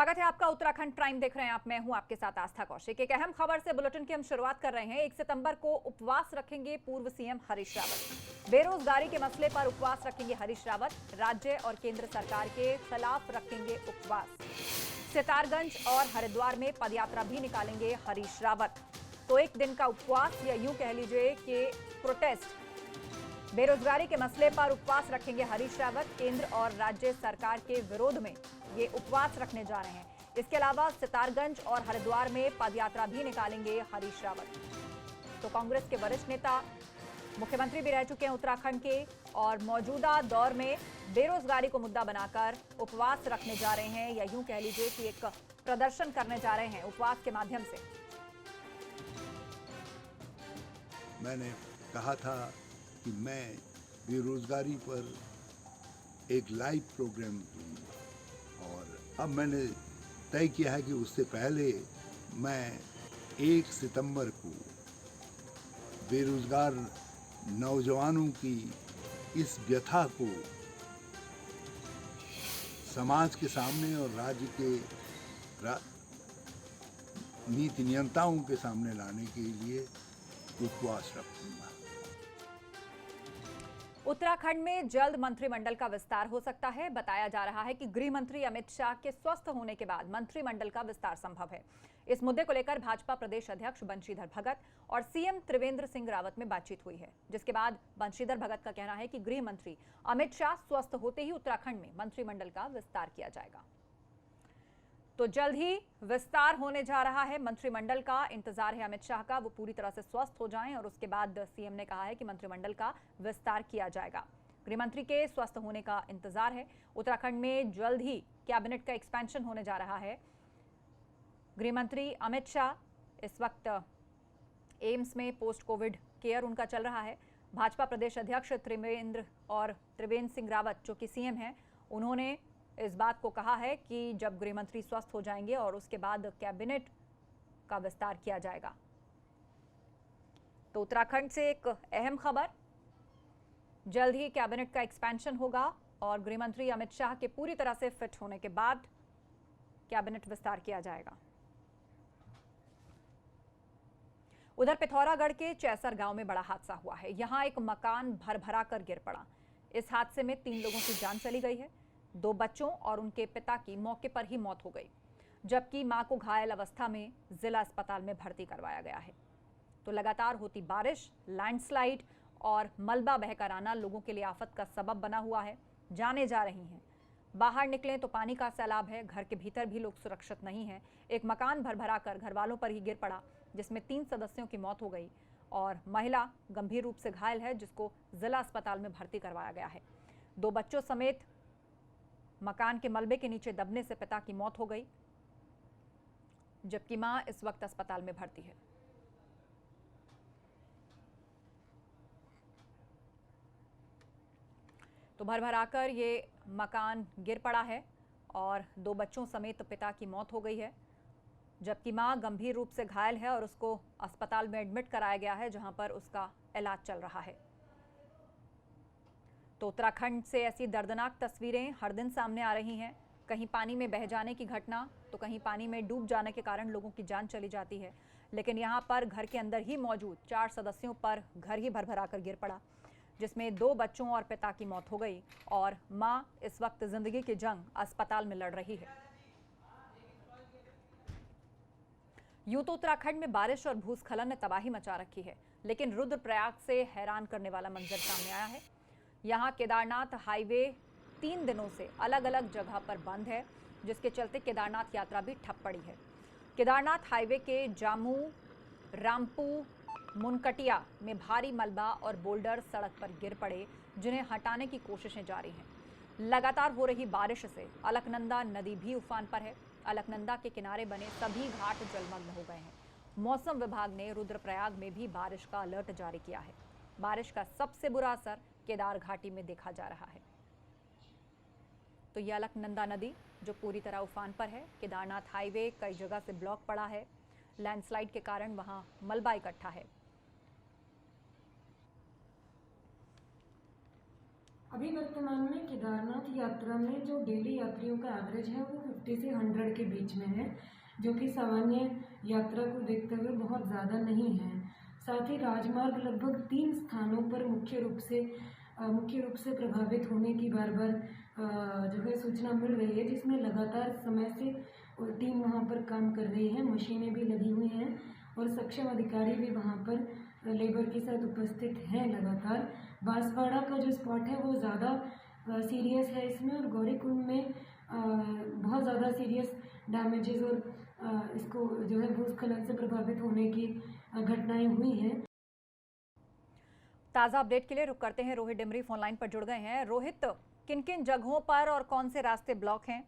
स्वागत है आपका। उत्तराखंड प्राइम देख रहे हैं आप। मैं हूं आपके साथ आस्था कौशिक। एक अहम खबर से बुलेटिन की हम शुरुआत कर रहे हैं। 1 सितंबर को उपवास रखेंगे पूर्व सीएम हरीश रावत। बेरोजगारी के मसले पर उपवास रखेंगे हरीश रावत। राज्य और केंद्र सरकार के खिलाफ रखेंगे उपवास। सितारगंज और हरिद्वार में पदयात्रा भी निकालेंगे हरीश रावत। तो एक दिन का उपवास या यूं कह लीजिए कि प्रोटेस्ट। बेरोजगारी के मसले पर उपवास रखेंगे हरीश रावत। केंद्र और राज्य सरकार के विरोध में ये उपवास रखने जा रहे हैं। इसके अलावा सितारगंज और हरिद्वार में पदयात्रा भी निकालेंगे हरीश रावत। तो कांग्रेस के वरिष्ठ नेता मुख्यमंत्री भी रह चुके हैं उत्तराखंड के, और मौजूदा दौर में बेरोजगारी को मुद्दा बनाकर उपवास रखने जा रहे हैं, या यूं कह लीजिए कि एक प्रदर्शन करने जा रहे हैं उपवास के माध्यम से। मैंने कहा था कि मैं बेरोजगारी पर एक लाइव प्रोग्राम दूंगा, और अब मैंने तय किया है कि उससे पहले मैं 1 सितंबर को बेरोजगार नौजवानों की इस व्यथा को समाज के सामने और राज्य के नीति नियंताओं के सामने लाने के लिए उपवास रखूंगा। उत्तराखंड में जल्द मंत्रिमंडल का विस्तार हो सकता है। बताया जा रहा है कि गृह मंत्री अमित शाह के स्वस्थ होने के बाद मंत्रिमंडल का विस्तार संभव है। इस मुद्दे को लेकर भाजपा प्रदेश अध्यक्ष बंशीधर भगत और सीएम त्रिवेंद्र सिंह रावत में बातचीत हुई है, जिसके बाद बंशीधर भगत का कहना है कि गृह मंत्री अमित शाह स्वस्थ होते ही उत्तराखंड में मंत्रिमंडल का विस्तार किया जाएगा। तो जल्द ही विस्तार होने जा रहा है मंत्रिमंडल का। इंतजार है अमित शाह का, वो पूरी तरह से स्वस्थ हो जाएं, और उसके बाद सीएम ने कहा है कि मंत्रिमंडल का विस्तार किया जाएगा। गृहमंत्री के स्वस्थ होने का इंतजार है। उत्तराखंड में जल्द ही कैबिनेट का एक्सपेंशन होने जा रहा है। गृहमंत्री अमित शाह इस वक्त एम्स में पोस्ट कोविड केयर उनका चल रहा है। भाजपा प्रदेश अध्यक्ष त्रिवेंद्र सिंह रावत जो कि सीएम हैं, उन्होंने इस बात को कहा है कि जब गृहमंत्री स्वस्थ हो जाएंगे और उसके बाद कैबिनेट का विस्तार किया जाएगा। तो उत्तराखंड से एक अहम खबर, जल्द ही कैबिनेट का एक्सपेंशन होगा और गृहमंत्री अमित शाह के पूरी तरह से फिट होने के बाद कैबिनेट विस्तार किया जाएगा। उधर पिथौरागढ़ के चैसर गांव में बड़ा हादसा हुआ है। यहां एक मकान भरभरा कर गिर पड़ा। इस हादसे में 3 लोगों की जान चली गई है। 2 बच्चों और उनके पिता की मौके पर ही मौत हो गई, जबकि मां को घायल अवस्था में जिला अस्पताल में भर्ती करवाया गया है। तो लगातार होती बारिश, लैंडस्लाइड और मलबा बहकर आना लोगों के लिए आफत का सबब बना हुआ है। जाने जा रही हैं, बाहर निकलें तो पानी का सैलाब है। घर के भीतर भी लोग सुरक्षित नहीं हैं। एक मकान भरभरा कर घर वालों पर ही गिर पड़ा, जिसमें 3 सदस्यों की मौत हो गई और महिला गंभीर रूप से घायल है, जिसको जिला अस्पताल में भर्ती करवाया गया है। 2 बच्चों समेत मकान के मलबे के नीचे दबने से पिता की मौत हो गई, जबकि मां इस वक्त अस्पताल में भर्ती है। तो भरभराकर ये मकान गिर पड़ा है और 2 बच्चों समेत पिता की मौत हो गई है, जबकि मां गंभीर रूप से घायल है और उसको अस्पताल में एडमिट कराया गया है, जहां पर उसका इलाज चल रहा है। तो उत्तराखंड से ऐसी दर्दनाक तस्वीरें हर दिन सामने आ रही हैं। कहीं पानी में बह जाने की घटना, तो कहीं पानी में डूब जाने के कारण लोगों की जान चली जाती है। लेकिन यहाँ पर घर के अंदर ही मौजूद 4 सदस्यों पर घर ही भरभरा कर गिर पड़ा, जिसमें 2 बच्चों और पिता की मौत हो गई और मां इस वक्त जिंदगी की जंग अस्पताल में लड़ रही है। यूं तो उत्तराखंड में बारिश और भूस्खलन ने तबाही मचा रखी है, लेकिन रुद्रप्रयाग से हैरान करने वाला मंजर सामने आया है। यहाँ केदारनाथ हाईवे 3 दिनों से अलग अलग जगह पर बंद है, जिसके चलते केदारनाथ यात्रा भी ठप पड़ी है। केदारनाथ हाईवे के जामू रामपू मुनकटिया में भारी मलबा और बोल्डर सड़क पर गिर पड़े, जिन्हें हटाने की कोशिशें जारी हैं। लगातार हो रही बारिश से अलकनंदा नदी भी उफान पर है। अलकनंदा के किनारे बने सभी घाट जलमग्न हो गए हैं। मौसम विभाग ने रुद्रप्रयाग में भी बारिश का अलर्ट जारी किया है। बारिश का सबसे बुरा असर केदार घाटी में देखा जा रहा है। तो यह अलकनंदा नदी जो पूरी तरह उफान पर है। केदारनाथ हाईवे कई जगह से ब्लॉक पड़ा है। लैंडस्लाइड के कारण वहां मलबा इकट्ठा है। अभी वर्तमान में केदारनाथ यात्रा में जो डेली यात्रियों का एवरेज है वो 50 से 100 के बीच में है, जो कि सामान्य यात्रा को देखते हुए बहुत ज़्यादा नहीं है। साथ ही राजमार्ग लगभग 3 स्थानों पर मुख्य रूप से प्रभावित होने की बार बार जो है सूचना मिल रही है, जिसमें लगातार समय से टीम वहां पर काम कर रही है, मशीनें भी लगी हुई हैं और सक्षम अधिकारी भी वहां पर लेबर के साथ उपस्थित हैं लगातार। बांसवाड़ा का जो स्पॉट है वो ज़्यादा सीरियस है इसमें, और गौरीकुंड में बहुत ज़्यादा सीरियस डैमेजेस और इसको जो है भूस्खलन से प्रभावित होने की घटनाएं हुई हैं। ताज़ा अपडेट के लिए रुक करते हैं, रोहित डिमरी फोन लाइन पर जुड़ गए हैं। रोहित, किन किन जगहों पर और कौन से रास्ते ब्लॉक हैं?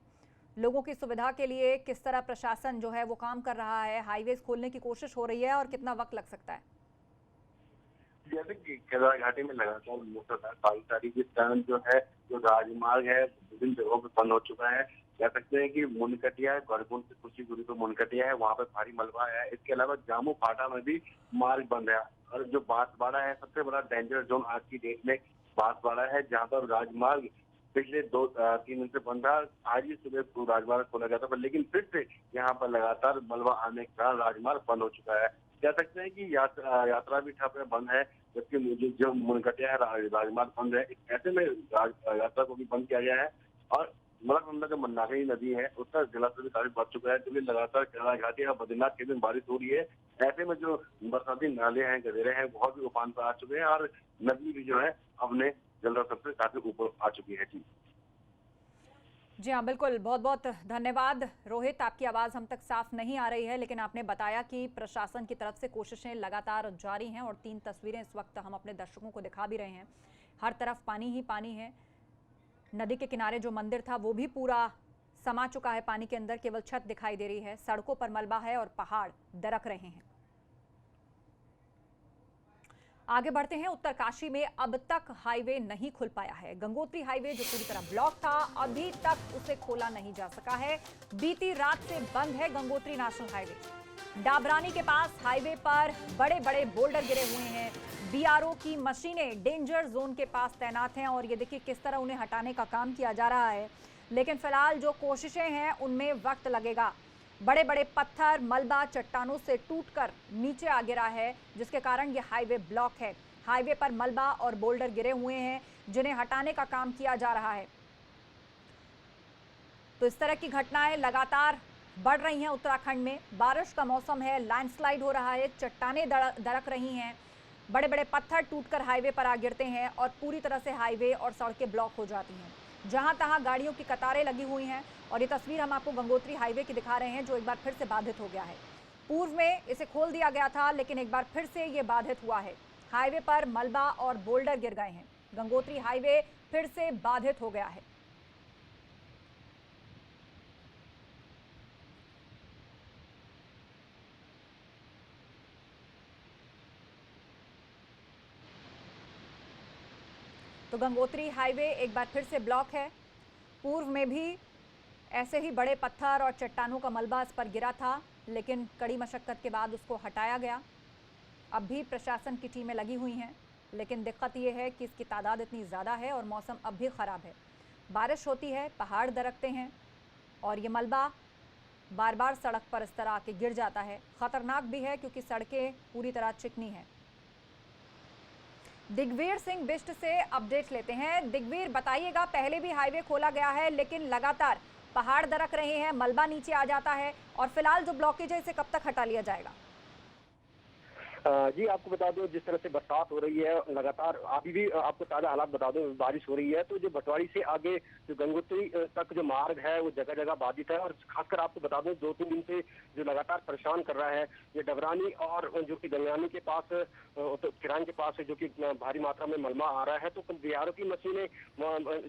लोगों की सुविधा के लिए किस तरह प्रशासन जो है वो काम कर रहा है? हाईवेज खोलने की कोशिश हो रही है और कितना वक्त लग सकता है? जैसे कि केदार घाटी में लगातार मूसलाधार बारिश जिस कारण जो है जो राजमार्ग है विभिन्न जगहों पर बंद हो चुका है। कह सकते हैं कि मुनकटिया है, गौरीकुंड से कुछ ही दूरी पर मुनकटिया है, वहाँ पे भारी मलबा है। इसके अलावा जामू फाटा में भी मार्ग बंद है। और जो बांसवाड़ा है, सबसे बड़ा डेंजर जोन आज की डेट में बांसवाड़ा है, जहाँ पर राजमार्ग पिछले 2-3 दिन से बंद था। आज ही सुबह राजमार्ग खोला गया था, पर लेकिन फिर से यहाँ पर लगातार मलबा आने के कारण राजमार्ग बंद हो चुका है। कह सकते हैं कि यात्रा भी ठप है, बंद है, जबकि जो मुनकटिया है राजमार्ग बंद है। ऐसे में यात्रा को भी बंद किया गया है। और मलकनंदा जो मंदाकिनी नदी है उसका जलस्तर भी काफी बढ़ चुका है, क्योंकि लगातार केदार घाटी और बद्रीनाथ के दिन बारिश हो रही है। ऐसे में जो बरसाती नाले हैं, गदेरे हैं, बहुत भी उफान पर आ चुके हैं और नदी भी जो है अपने जलस्तर से काफी ऊपर आ चुकी है। जी हाँ, बिल्कुल। बहुत बहुत धन्यवाद रोहित। आपकी आवाज़ हम तक साफ नहीं आ रही है, लेकिन आपने बताया कि प्रशासन की तरफ से कोशिशें लगातार जारी हैं और 3 तस्वीरें इस वक्त हम अपने दर्शकों को दिखा भी रहे हैं। हर तरफ पानी ही पानी है। नदी के किनारे जो मंदिर था वो भी पूरा समा चुका है पानी के अंदर, केवल छत दिखाई दे रही है। सड़कों पर मलबा है और पहाड़ दरक रहे हैं। आगे बढ़ते हैं। उत्तरकाशी में अब तक हाईवे नहीं खुल पाया है। गंगोत्री हाईवे जो पूरी तरह ब्लॉक था, अभी तक उसे खोला नहीं जा सका है। बीती रात से बंद है गंगोत्री नेशनल हाईवे। डाबरानी के पास हाईवे पर बड़े बड़े बोल्डर गिरे हुए हैं। बीआरओ की मशीनें डेंजर जोन के पास तैनात हैं और ये देखिए किस तरह उन्हें हटाने का काम किया जा रहा है। लेकिन फिलहाल जो कोशिशें हैं उनमें वक्त लगेगा। बड़े बड़े पत्थर, मलबा चट्टानों से टूटकर नीचे आ गिरा है, जिसके कारण ये हाईवे ब्लॉक है। हाईवे पर मलबा और बोल्डर गिरे हुए हैं, जिन्हें हटाने का काम किया जा रहा है। तो इस तरह की घटनाएं लगातार बढ़ रही हैं उत्तराखंड में। बारिश का मौसम है, लैंडस्लाइड हो रहा है, चट्टानें दरक रही हैं, बड़े बड़े पत्थर टूटकर हाईवे पर आ गिरते हैं और पूरी तरह से हाईवे और सड़कें ब्लॉक हो जाती हैं। जहां तहां गाड़ियों की कतारें लगी हुई हैं। और ये तस्वीर हम आपको गंगोत्री हाईवे की दिखा रहे हैं, जो एक बार फिर से बाधित हो गया है। पूर्व में इसे खोल दिया गया था, लेकिन एक बार फिर से ये बाधित हुआ है। हाईवे पर मलबा और बोल्डर गिर गए हैं। गंगोत्री हाईवे फिर से बाधित हो गया है। तो गंगोत्री हाईवे एक बार फिर से ब्लॉक है। पूर्व में भी ऐसे ही बड़े पत्थर और चट्टानों का मलबा इस पर गिरा था, लेकिन कड़ी मशक्कत के बाद उसको हटाया गया। अब भी प्रशासन की टीमें लगी हुई हैं, लेकिन दिक्कत ये है कि इसकी तादाद इतनी ज़्यादा है और मौसम अब भी ख़राब है। बारिश होती है, पहाड़ दरकते हैं और ये मलबा बार बार सड़क पर इस तरह आके गिर जाता है। ख़तरनाक भी है क्योंकि सड़कें पूरी तरह चिकनी हैं। दिग्वीर सिंह बिष्ट से अपडेट लेते हैं। दिग्वीर, बताइएगा, पहले भी हाईवे खोला गया है, लेकिन लगातार पहाड़ दरक रहे हैं, मलबा नीचे आ जाता है और फिलहाल जो ब्लॉकेज है इसे कब तक हटा लिया जाएगा? जी, आपको बता दो, जिस तरह से बरसात हो रही है लगातार, अभी भी आपको ताज़ा हालात बता दो, बारिश हो रही है, तो जो भटवाड़ी से आगे जो गंगोत्री तक जो मार्ग है वो जगह जगह बाधित है। और खासकर आपको बता दो, 2-3 दिन से जो लगातार परेशान कर रहा है ये डबरानी और जो कि गंगानी के पास, किरान के पास है, जो कि भारी मात्रा में मलबा आ रहा है। तो बीआरओ की मशीनें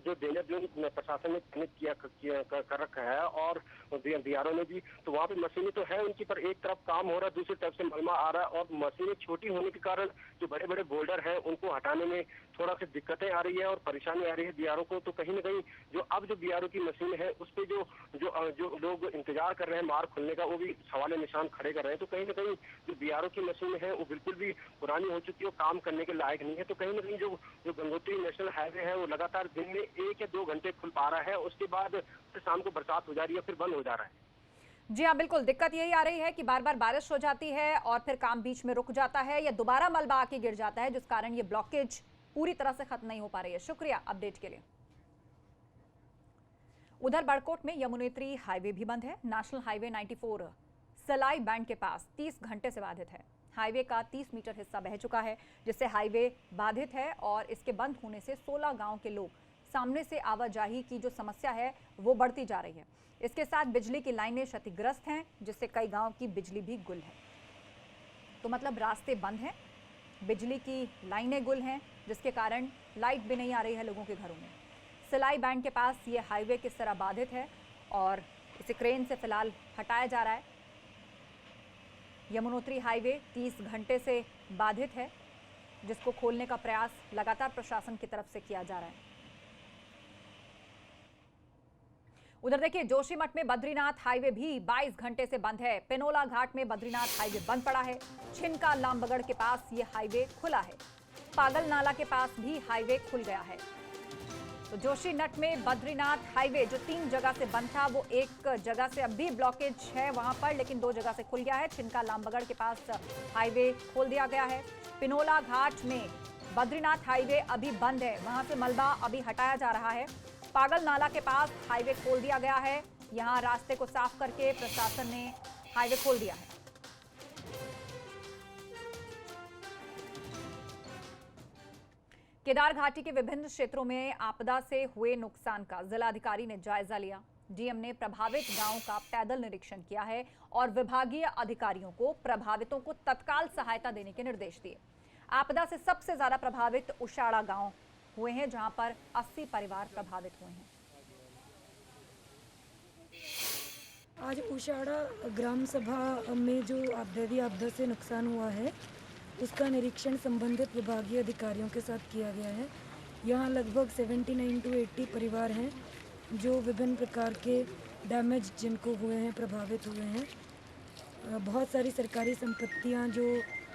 जो डेंजर जोन प्रशासन ने चिन्हित कर रखा है और बीआरओ ने भी, तो वहाँ पे मशीनें तो है उनकी, पर एक तरफ काम हो रहा है, दूसरी तरफ से मलबा आ रहा है और मशीन मशीनें छोटी होने के कारण जो बड़े बड़े बोल्डर हैं उनको हटाने में थोड़ा सी दिक्कतें आ रही है और परेशानी आ रही है बीआरओ को। तो कहीं ना कहीं जो बीआरओ की मशीन है उस पर जो लोग इंतजार कर रहे हैं मार्ग खुलने का, वो भी सवाल निशान खड़े कर रहे हैं। तो कहीं ना कहीं जो बीआरओ की मशीन है वो बिल्कुल भी पुरानी हो चुकी है, काम करने के लायक नहीं है। तो कहीं ना कहीं जो गंगोत्री नेशनल हाईवे है वो लगातार दिन में 1 या 2 घंटे खुल पा रहा है, उसके बाद फिर शाम को बरसात हो जा रही है, फिर बंद हो जा रहा है। जी हाँ, बिल्कुल दिक्कत यही आ रही है कि बार बार बारिश हो जाती है और फिर काम बीच में रुक जाता है या दोबारा मलबा आके गिर जाता है, जिस कारण ये ब्लॉकेज पूरी तरह से खत्म नहीं हो पा रही है। शुक्रिया अपडेट के लिए। उधर बड़कोट में यमुनेत्री हाईवे भी बंद है। नेशनल हाईवे 94 सलाई बैंड के पास 30 घंटे से बाधित है। हाईवे का 30 मीटर हिस्सा बह चुका है, जिससे हाईवे बाधित है और इसके बंद होने से 16 गांव के लोग सामने से आवाजाही की जो समस्या है वो बढ़ती जा रही है। इसके साथ बिजली की लाइनें क्षतिग्रस्त हैं, जिससे कई गांव की बिजली भी गुल है। तो मतलब रास्ते बंद हैं, बिजली की लाइनें गुल हैं, जिसके कारण लाइट भी नहीं आ रही है लोगों के घरों में। सिलाई बैंड के पास ये हाईवे किस तरह बाधित है और इसे क्रेन से फिलहाल हटाया जा रहा है। यमुनोत्री हाईवे 30 घंटे से बाधित है, जिसको खोलने का प्रयास लगातार प्रशासन की तरफ से किया जा रहा है। उधर देखिए, जोशीमठ में बद्रीनाथ हाईवे भी 22 घंटे से बंद है। पिनोला घाट में बद्रीनाथ हाईवे बंद पड़ा है। छिनका लामबगड़ के पास ये हाईवे खुला है। पागल नाला के पास भी हाईवे खुल गया है। तो जोशीमठ में बद्रीनाथ हाईवे जो 3 जगह से बंद था, वो एक जगह से अब भी ब्लॉकेज है वहां पर, लेकिन 2 जगह से खुल गया है। छिनका लामबगड़ के पास हाईवे खोल दिया गया है। पिनोला घाट में बद्रीनाथ हाईवे अभी बंद है, वहां से मलबा अभी हटाया जा रहा है। पागल नाला के पास हाईवे खोल दिया गया है। यहां रास्ते को साफ करके प्रशासन ने हाईवे खोल दिया है। केदार घाटी के विभिन्न क्षेत्रों में आपदा से हुए नुकसान का जिलाधिकारी ने जायजा लिया। डीएम ने प्रभावित गांवों का पैदल निरीक्षण किया है और विभागीय अधिकारियों को प्रभावितों को तत्काल सहायता देने के निर्देश दिए। आपदा से सबसे ज्यादा प्रभावित उशाड़ा गांव हुए हैं, जहां पर 80 परिवार प्रभावित हुए हैं। आज उशाड़ा ग्राम सभा में जो आपदा से नुकसान हुआ है उसका निरीक्षण संबंधित विभागीय अधिकारियों के साथ किया गया है। यहाँ लगभग 79 to 80 परिवार हैं जो विभिन्न प्रकार के डैमेज जिनको हुए हैं, प्रभावित हुए हैं। बहुत सारी सरकारी संपत्तियाँ जो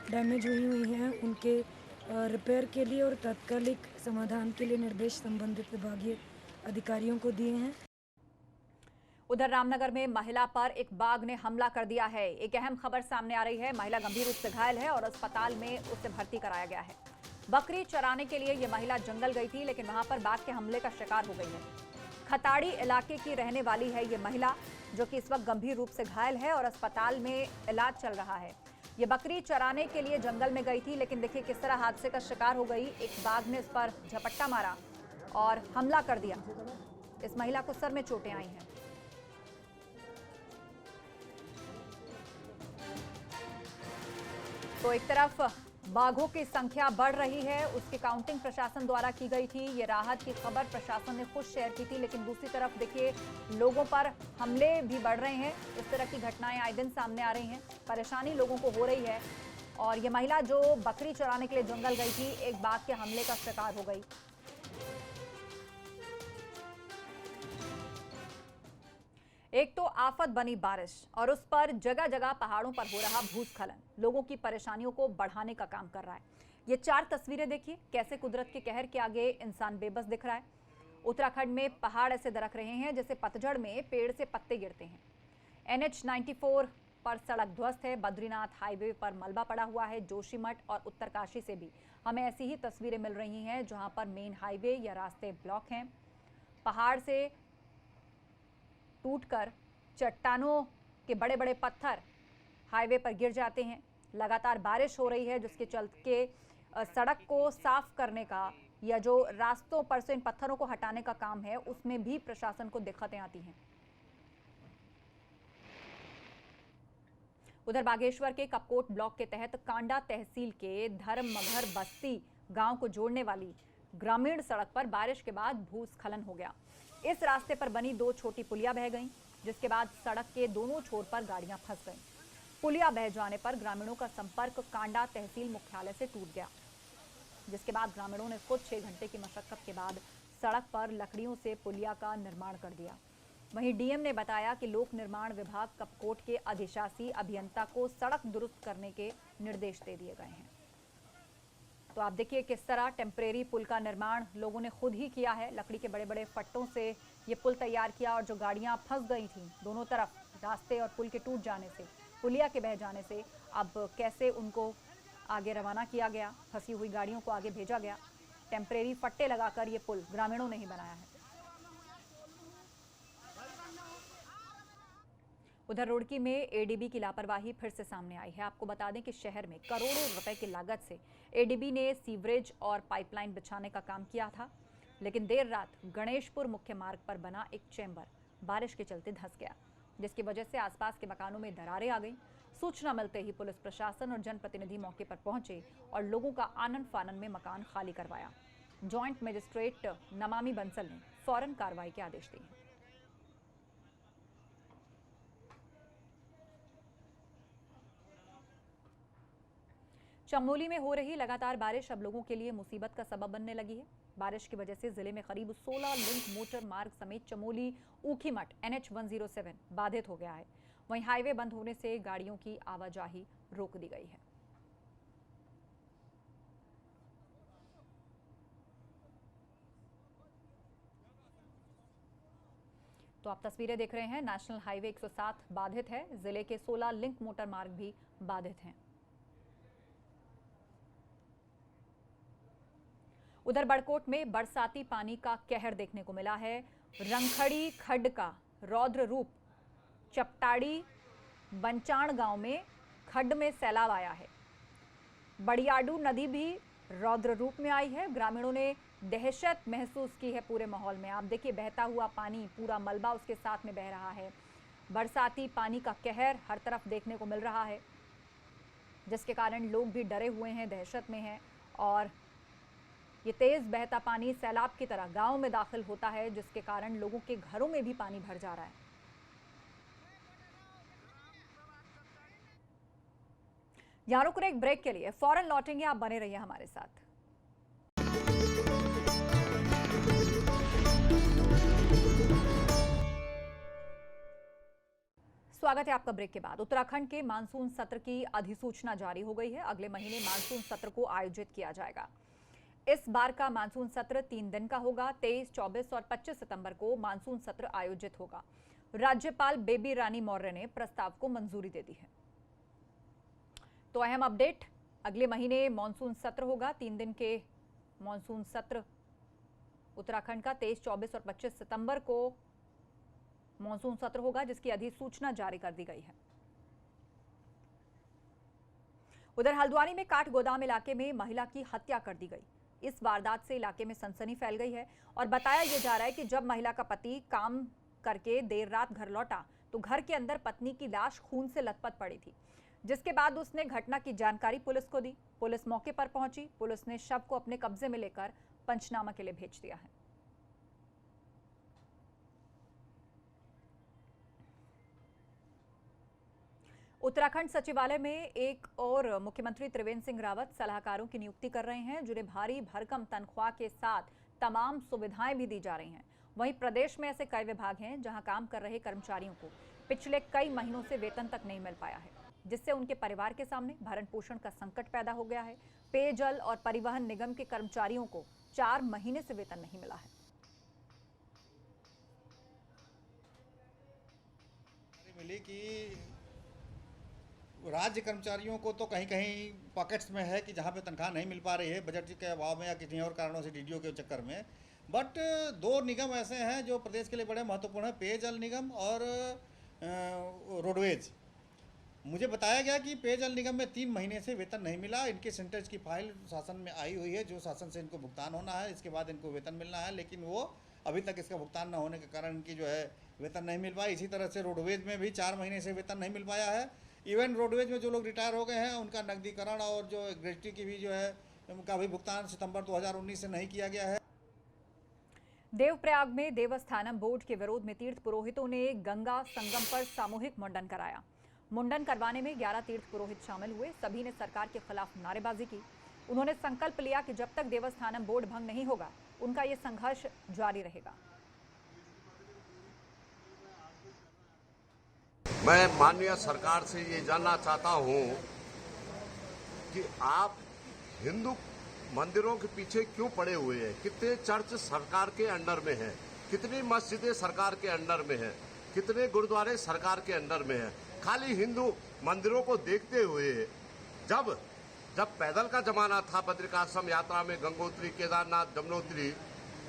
डैमेज हुई हैं उनके रिपेयर के लिए और तात्कालिक समाधान के लिए निर्देश संबंधित विभागीय अधिकारियों को दिए हैं। उधर रामनगर में महिला पर एक बाघ ने हमला कर दिया है। एक अहम खबर सामने आ रही है। महिला गंभीर रूप से घायल है और अस्पताल में उसे भर्ती कराया गया है। बकरी चराने के लिए यह महिला जंगल गई थी, लेकिन वहां पर बाघ के हमले का शिकार हो गई है। खताड़ी इलाके की रहने वाली है ये महिला, जो कि इस वक्त गंभीर रूप से घायल है और अस्पताल में इलाज चल रहा है। ये बकरी चराने के लिए जंगल में गई थी, लेकिन देखिए किस तरह हादसे का शिकार हो गई। एक बाघ ने इस पर झपट्टा मारा और हमला कर दिया। इस महिला को सर में चोटें आई हैं। तो एक तरफ बाघों की संख्या बढ़ रही है, उसकी काउंटिंग प्रशासन द्वारा की गई थी। ये राहत की खबर प्रशासन ने खुद शेयर की थी, लेकिन दूसरी तरफ देखिए लोगों पर हमले भी बढ़ रहे हैं। इस तरह की घटनाएं आए दिन सामने आ रही हैं। परेशानी लोगों को हो रही है और ये महिला जो बकरी चराने के लिए जंगल गई थी, एक बाघ के हमले का शिकार हो गई। एक तो आफत बनी बारिश और उस पर जगह जगह पहाड़ों पर हो रहा भूस्खलन लोगों की परेशानियों को बढ़ाने का काम कर रहा है। ये 4 तस्वीरें देखिए, कैसे कुदरत के कहर के आगे इंसान बेबस दिख रहा है। उत्तराखंड में पहाड़ ऐसे दरक रहे हैं जैसे पतझड़ में पेड़ से पत्ते गिरते हैं। NH 94 पर सड़क ध्वस्त है। बद्रीनाथ हाईवे पर मलबा पड़ा हुआ है। जोशीमठ और उत्तरकाशी से भी हमें ऐसी ही तस्वीरें मिल रही हैं, जहां पर मेन हाईवे या रास्ते ब्लॉक हैं। पहाड़ से टूटकर चट्टानों के बड़े बड़े पत्थर हाईवे पर गिर जाते हैं। लगातार बारिश हो रही है, जिसके चलते सड़क को साफ करने का या जो रास्तों पर से इन पत्थरों को हटाने का काम है, उसमें भी प्रशासन को दिक्कतें आती हैं। उधर बागेश्वर के कपकोट ब्लॉक के तहत कांडा तहसील के धर्ममघर बस्ती गांव को जोड़ने वाली ग्रामीण सड़क पर बारिश के बाद भूस्खलन हो गया। इस रास्ते पर बनी 2 छोटी पुलिया बह गईं, जिसके बाद सड़क के दोनों छोर पर गाड़ियां फंस गईं। पुलिया बह जाने पर ग्रामीणों का संपर्क कांडा तहसील मुख्यालय से टूट गया, जिसके बाद ग्रामीणों ने खुद 6 घंटे की मशक्कत के बाद सड़क पर लकड़ियों से पुलिया का निर्माण कर दिया। वहीं डीएम ने बताया कि लोक निर्माण विभाग कपकोट के अधिशासी अभियंता को सड़क दुरुस्त करने के निर्देश दे दिए गए हैं। तो आप देखिए किस तरह टेम्परेरी पुल का निर्माण लोगों ने खुद ही किया है। लकड़ी के बड़े बड़े फट्टों से ये पुल तैयार किया और जो गाड़ियां फंस गई थीं दोनों तरफ रास्ते और पुल के टूट जाने से, पुलिया के बह जाने से, अब कैसे उनको आगे रवाना किया गया, फंसी हुई गाड़ियों को आगे भेजा गया। टेम्परेरी फट्टे लगाकर ये पुल ग्रामीणों ने ही बनाया है। उधर रुड़की में एडीबी की लापरवाही फिर से सामने आई है। आपको बता दें कि शहर में करोड़ों रुपए की लागत से एडीबी ने सीवरेज और पाइपलाइन बिछाने का काम किया था, लेकिन देर रात गणेशपुर मुख्य मार्ग पर बना एक चैम्बर बारिश के चलते धंस गया, जिसकी वजह से आसपास के मकानों में दरारें आ गईं। सूचना मिलते ही पुलिस प्रशासन और जनप्रतिनिधि मौके पर पहुंचे और लोगों का आनन फानन में मकान खाली करवाया। जॉइंट मजिस्ट्रेट नमामि बंसल ने फौरन कार्रवाई के आदेश दिए हैं। चमोली में हो रही लगातार बारिश अब लोगों के लिए मुसीबत का सबब बनने लगी है। बारिश की वजह से जिले में करीब 16 लिंक मोटर मार्ग समेत चमोली ऊखीमठ NH 107 बाधित हो गया है। वहीं हाईवे बंद होने से गाड़ियों की आवाजाही रोक दी गई है। तो आप तस्वीरें देख रहे हैं, नेशनल हाईवे 107 बाधित है। जिले के 16 लिंक मोटर मार्ग भी बाधित हैं। उधर बड़कोट में बरसाती पानी का कहर देखने को मिला है। रंगखड़ी खड्ड का रौद्र रूप, चपटाड़ी बंचाण गांव में खड्ड में सैलाब आया है। बड़ियाडू नदी भी रौद्र रूप में आई है। ग्रामीणों ने दहशत महसूस की है पूरे माहौल में। आप देखिए बहता हुआ पानी, पूरा मलबा उसके साथ में बह रहा है। बरसाती पानी का कहर हर तरफ देखने को मिल रहा है, जिसके कारण लोग भी डरे हुए हैं, दहशत में हैं। और ये तेज बहता पानी सैलाब की तरह गांव में दाखिल होता है, जिसके कारण लोगों के घरों में भी पानी भर जा रहा है। यहां रुक रहे एक ब्रेक के लिए, फौरन लौटेंगे, आप बने रहिए हमारे साथ। स्वागत है आपका ब्रेक के बाद। उत्तराखंड के मानसून सत्र की अधिसूचना जारी हो गई है। अगले महीने मानसून सत्र को आयोजित किया जाएगा। इस बार का मानसून सत्र 3 दिन का होगा। 23, 24 और 25 सितंबर को मानसून सत्र आयोजित होगा। राज्यपाल बेबी रानी मौर्य ने प्रस्ताव को मंजूरी दे दी है। तो अहम अपडेट, अगले महीने मानसून सत्र होगा। 3 दिन के मानसून सत्र उत्तराखंड का 23, 24 और 25 सितंबर को मानसून सत्र होगा, जिसकी अधिसूचना जारी कर दी गई है। उधर हल्द्वानी में काठ गोदाम इलाके में महिला की हत्या कर दी गई। इस वारदात से इलाके में सनसनी फैल गई है और बताया यह जा रहा है कि जब महिला का पति काम करके देर रात घर लौटा तो घर के अंदर पत्नी की लाश खून से लथपथ पड़ी थी, जिसके बाद उसने घटना की जानकारी पुलिस को दी। पुलिस मौके पर पहुंची। पुलिस ने शव को अपने कब्जे में लेकर पंचनामा के लिए भेज दिया है। उत्तराखंड सचिवालय में एक और मुख्यमंत्री त्रिवेंद्र सिंह रावत सलाहकारों की नियुक्ति कर रहे हैं, जिन्हें भारी भरकम तनख्वाह के साथ तमाम सुविधाएं भी दी जा रही हैं। वहीं प्रदेश में ऐसे कई विभाग हैं जहां काम कर रहे कर्मचारियों को पिछले कई महीनों से वेतन तक नहीं मिल पाया है, जिससे उनके परिवार के सामने भरण पोषण का संकट पैदा हो गया है। पेयजल और परिवहन निगम के कर्मचारियों को 4 महीने से वेतन नहीं मिला है। मिली कि राज्य कर्मचारियों को तो कहीं कहीं पॉकेट्स में है कि जहाँ पे तनख्वाह नहीं मिल पा रही है बजट के अभाव में या किसी और कारणों से डीडीओ के चक्कर में। बट 2 निगम ऐसे हैं जो प्रदेश के लिए बड़े महत्वपूर्ण हैं, पेयजल निगम और रोडवेज। मुझे बताया गया कि पेयजल निगम में 3 महीने से वेतन नहीं मिला। इनके सेंटर्स की फाइल शासन में आई हुई है, जो शासन से इनको भुगतान होना है, इसके बाद इनको वेतन मिलना है, लेकिन वो अभी तक इसका भुगतान न होने के कारण इनकी जो है वेतन नहीं मिल पाई। इसी तरह से रोडवेज में भी 4 महीने से वेतन नहीं मिल पाया है। इवन रोडवेज में जो लोग रिटायर हो गए हैं उनका नकदीकरण और जो ग्रेच्युटी की भी जो है उनका भी भुगतान सितंबर 2019 से नहीं किया गया है। देवप्रयाग में देवस्थानम बोर्ड के विरोध में तीर्थ पुरोहितों ने गंगा संगम पर सामूहिक मुंडन कराया। मुंडन करवाने में 11 तीर्थ पुरोहित शामिल हुए। सभी ने सरकार के खिलाफ नारेबाजी की। उन्होंने संकल्प लिया कि जब तक देवस्थानम बोर्ड भंग नहीं होगा, उनका ये संघर्ष जारी रहेगा। मैं माननीय सरकार से ये जानना चाहता हूँ कि आप हिंदू मंदिरों के पीछे क्यों पड़े हुए हैं? कितने चर्च सरकार के अंडर में हैं? कितनी मस्जिदें सरकार के अंडर में हैं? कितने गुरुद्वारे सरकार के अंडर में हैं? खाली हिंदू मंदिरों को देखते हुए जब पैदल का जमाना था, बद्रिकाश्रम यात्रा में गंगोत्री, केदारनाथ, यमुनोत्री,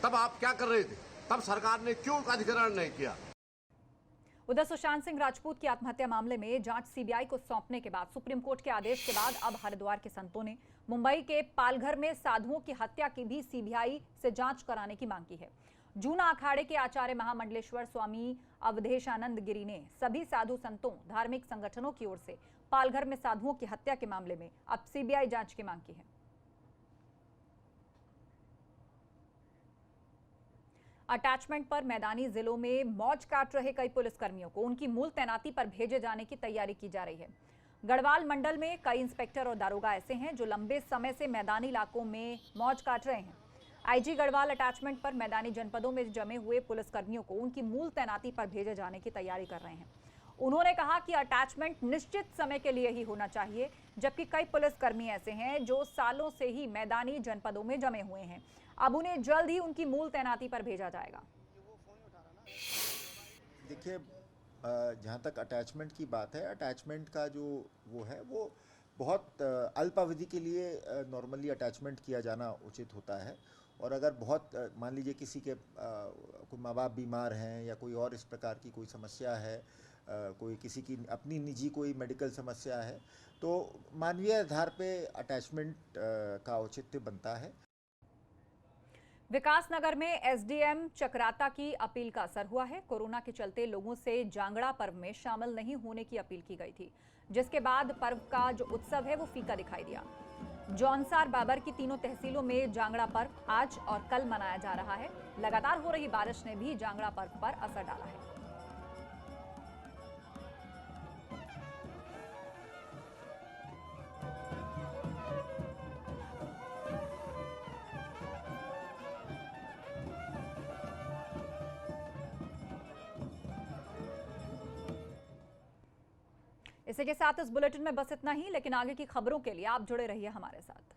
तब आप क्या कर रहे थे? तब सरकार ने क्यों अधिग्रहण नहीं किया? उधर सुशांत सिंह राजपूत की आत्महत्या मामले में जांच सीबीआई को सौंपने के बाद सुप्रीम कोर्ट के आदेश के बाद अब हरिद्वार के संतों ने मुंबई के पालघर में साधुओं की हत्या की भी सीबीआई से जांच कराने की मांग की है। जूना अखाड़े के आचार्य महामंडलेश्वर स्वामी अवधेशानंद गिरी ने सभी साधु संतों, धार्मिक संगठनों की ओर से पालघर में साधुओं की हत्या के मामले में अब सीबीआई जांच की मांग की है। अटैचमेंट पर मैदानी जिलों में मौज काट रहे कई पुलिसकर्मियों को उनकी मूल तैनाती पर भेजे जाने की तैयारी की जा रही है। गढ़वाल मंडल में कई इंस्पेक्टर और दारोगा ऐसे हैं जो लंबे समय से मैदानी इलाकों में मौज काट रहे हैं। आईजी गढ़वाल अटैचमेंट पर मैदानी जनपदों में जमे हुए पुलिसकर्मियों को उनकी मूल तैनाती पर भेजे जाने की तैयारी कर रहे हैं। उन्होंने कहा कि अटैचमेंट निश्चित समय के लिए ही होना चाहिए, जबकि कई पुलिसकर्मी ऐसे हैं जो सालों से ही मैदानी जनपदों में जमे हुए हैं। अब उन्हें जल्द ही उनकी मूल तैनाती पर भेजा जाएगा। देखिए, जहाँ तक अटैचमेंट की बात है, अटैचमेंट का जो वो है वो बहुत अल्पावधि के लिए नॉर्मली अटैचमेंट किया जाना उचित होता है। और अगर बहुत मान लीजिए किसी के कोई माँ बाप बीमार हैं या कोई और इस प्रकार की कोई समस्या है, कोई किसी की अपनी निजी कोई मेडिकल समस्या है, तो मानवीय आधार पे अटैचमेंट का औचित्य बनता है। विकासनगर में एसडीएम चक्राता की अपील का असर हुआ है। कोरोना के चलते लोगों से जांगड़ा पर्व में शामिल नहीं होने की अपील की गई थी, जिसके बाद पर्व का जो उत्सव है वो फीका दिखाई दिया। जौनसार बाबर की तीनों तहसीलों में जांगड़ा पर्व आज और कल मनाया जा रहा है। लगातार हो रही बारिश ने भी जांगड़ा पर्व पर असर डाला है। इसी के साथ इस बुलेटिन में बस इतना ही, लेकिन आगे की खबरों के लिए आप जुड़े रहिए हमारे साथ।